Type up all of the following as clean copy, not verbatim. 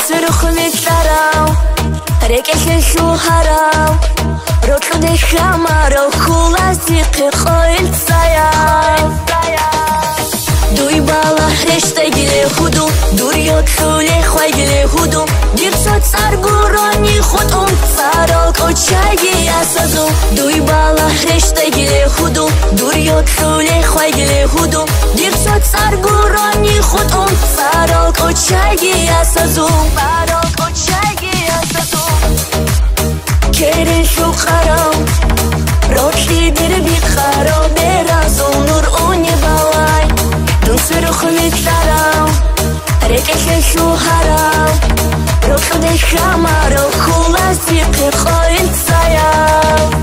سرخ می‌سرم رکش شوهرم رو کنه خمرو خلاصی قایل سایم دوی بالا رشته گله خودم دوریات خونه خواه گله خودم دیر شد سرگورانی خودم سرا کچایی اسازم دوی بالا رشته گله خودم دوریات خونه خواه گله خودم دیر شد سرگورانی خودم سرا کچایی اسازم سرا کچایی اسازم کره شو خرام روشی دیر بی خرام برازم نور اونی بالای دون سرخ می‌سرم رکش شوهرم رو کنه خمرو خلاصی قایل سایم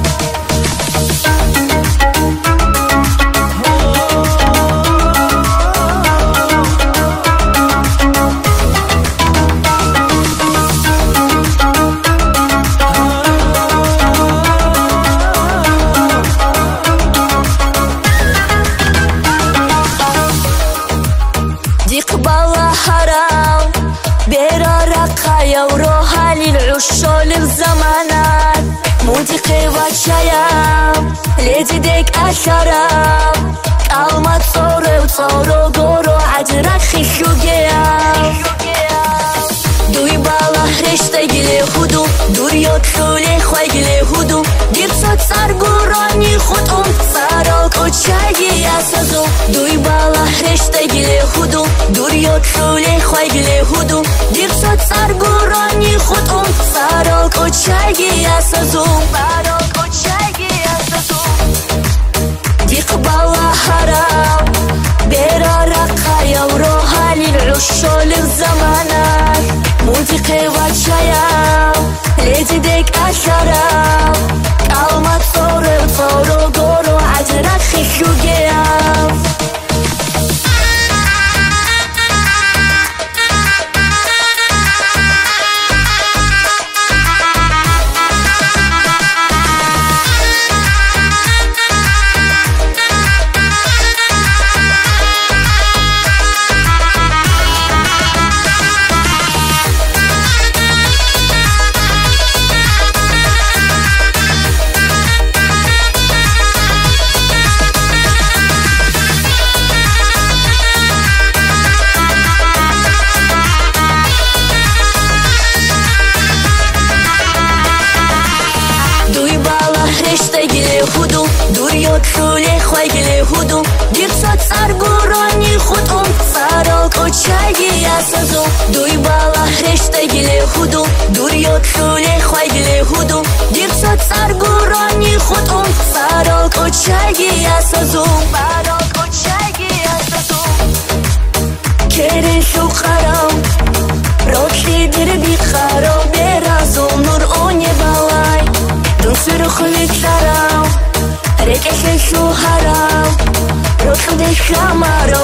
شال زمانات مودقي وشايم ليدي ديك أشرم كلمة صورة وصورة قورو عجرك خشوقيم دوي بالا رشته گله خودم دوریات خونه خواه گله خودم دیر شد سرگورانی خودم سرا کچایی اسازم دوی بالا رشته گله خودم دوریات خونه خواه گله خودم دیر شد سرگورانی خودم سرا کچایی اسازم سرا کچایی اسازم دیق بالا حرام برا رقایم رو حالی العشال زمانات موسيقى وشايم ليدي ديك أشرم كلمة صورة وصورة قورو عجرك خشوقيم دوریات خونه خواه گله خودم دیر شد سرگورانی خودم سرا کچایی اسازم دوی بالا رشته گله خودم دوریات خونه خواه گله خودم دیر شد سرگورانی خودم سرا کچایی اسازم سرا کچایی اسازم کره شو خرام روشی دیر بی خرام برازم نور اونی بالای دون سرخ می‌سرم رکش شوهرم رو کنه خمرو